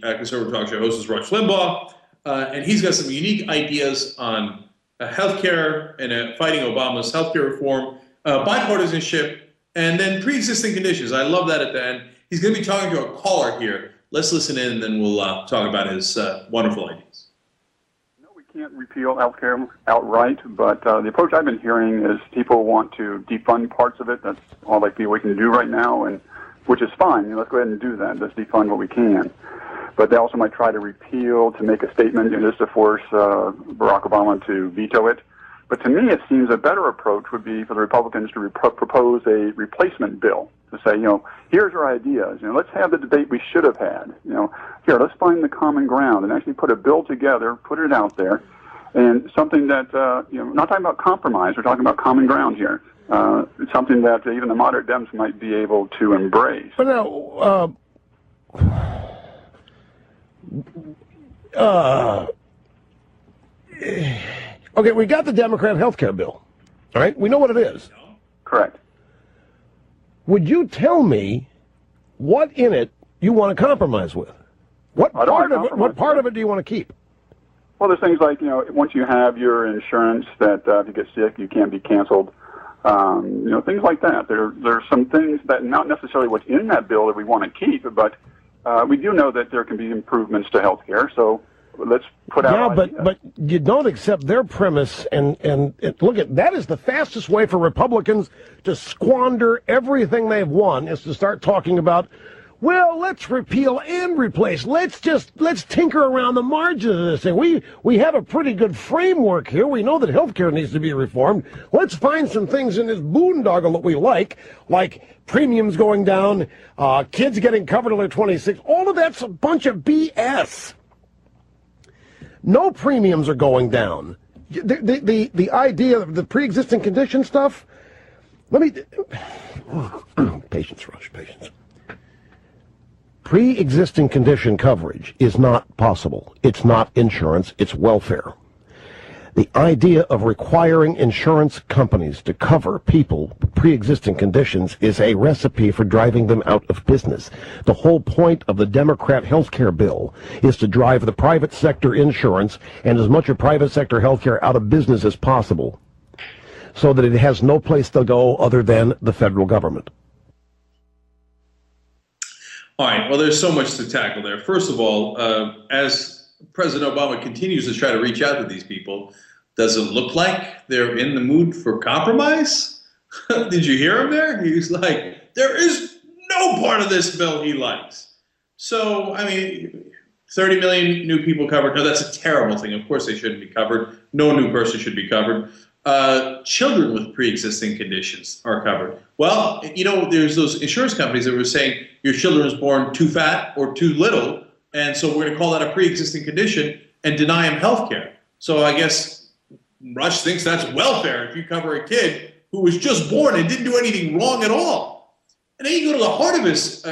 conservative talk show host is Rush Limbaugh, and he's got some unique ideas on healthcare and fighting Obama's healthcare reform, bipartisanship, and then pre-existing conditions. I love that at the end. He's going to be talking to a caller here. Let's listen in, and then we'll talk about his wonderful ideas. No, we can't repeal healthcare outright, but the approach I've been hearing is people want to defund parts of it. That's all they feel we can do right now, and which is fine. Let's go ahead and do that. Let's defund what we can. But they also might try to repeal to make a statement just to force Barack Obama to veto it. But to me, it seems a better approach would be for the Republicans to propose a replacement bill to say, here's our ideas. Let's have the debate we should have had. Here, let's find the common ground and actually put a bill together, put it out there, and something that, not talking about compromise, we're talking about common ground here. It's something that even the moderate Dems might be able to embrace. But now, okay, we got the Democrat health care bill, all right? We know what it is. Correct. Would you tell me what in it you want to compromise with? What part of it do you want to keep? Well, there's things like, once you have your insurance that if you get sick, you can't be canceled. Things like that. There's some things that not necessarily what's in that bill that we want to keep, but we do know that there can be improvements to health care, so let's put out ideas. But you don't accept their premise, and look at that is the fastest way for Republicans to squander everything they've won is to start talking about, well, let's repeal and replace. Let's tinker around the margins of this thing. We have a pretty good framework here. We know that health care needs to be reformed. Let's find some things in this boondoggle that we like premiums going down, kids getting covered until they're 26. All of that's a bunch of BS. No premiums are going down. The idea of the pre-existing condition stuff, patience, Rush, patience. Pre-existing condition coverage is not possible. It's not insurance, it's welfare. The idea of requiring insurance companies to cover people with pre-existing conditions is a recipe for driving them out of business. The whole point of the Democrat health care bill is to drive the private sector insurance and as much of private sector health care out of business as possible so that it has no place to go other than the federal government. All right, well, there's so much to tackle there. First of all, as President Obama continues to try to reach out to these people, does it look like they're in the mood for compromise? Did you hear him there? He was like, there is no part of this bill he likes. So, 30 million new people covered. No, that's a terrible thing. Of course they shouldn't be covered. No new person should be covered. Children with pre-existing conditions are covered. Well, there's those insurance companies that were saying your children was born too fat or too little, and so we're going to call that a pre-existing condition and deny him health care. So I guess Rush thinks that's welfare if you cover a kid who was just born and didn't do anything wrong at all. And then you go to the heart of his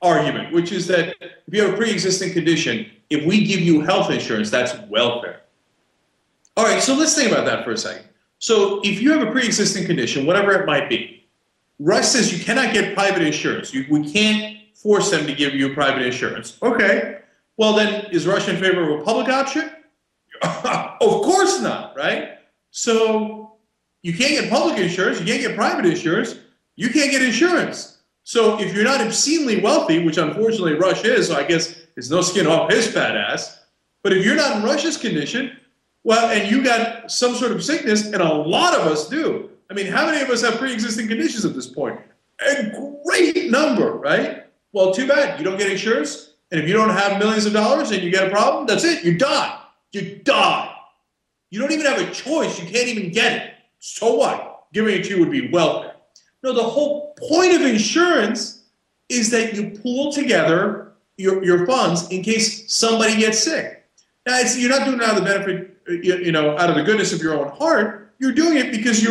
argument, which is that if you have a pre-existing condition, if we give you health insurance, that's welfare. All right, so let's think about that for a second. So if you have a pre-existing condition, whatever it might be, Rush says you cannot get private insurance. We can't force them to give you private insurance. Okay. Well, then is Rush in favor of a public option? Of course not, right? So you can't get public insurance. You can't get private insurance. You can't get insurance. So if you're not obscenely wealthy, which unfortunately Rush is, so I guess it's no skin off his fat ass. But if you're not in Rush's condition, well, and you got some sort of sickness, and a lot of us do. How many of us have pre-existing conditions at this point? A great number, right? Well, too bad. You don't get insurance, and if you don't have millions of dollars and you get a problem, that's it. You die. You die. You don't even have a choice. You can't even get it. So what? Giving it to you would be welfare. No, the whole point of insurance is that you pool together your funds in case somebody gets sick. Now, you're not doing it out of the benefit, out of the goodness of your own heart. You're doing it because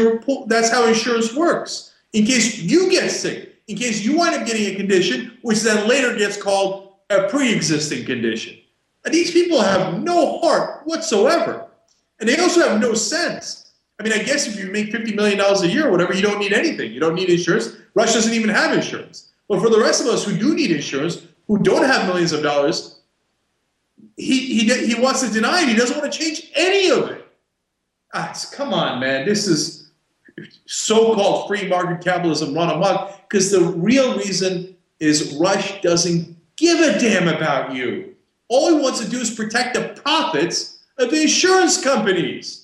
that's how insurance works. In case you get sick, in case you wind up getting a condition, which then later gets called a pre-existing condition. And these people have no heart whatsoever. And they also have no sense. I guess if you make $50 million a year or whatever, you don't need anything. You don't need insurance. Rush doesn't even have insurance. But for the rest of us who do need insurance, who don't have millions of dollars, he wants to deny it. He doesn't want to change any of it. Come on, man. This is so-called free market capitalism run amok because the real reason is Rush doesn't give a damn about you. All he wants to do is protect the profits of the insurance companies.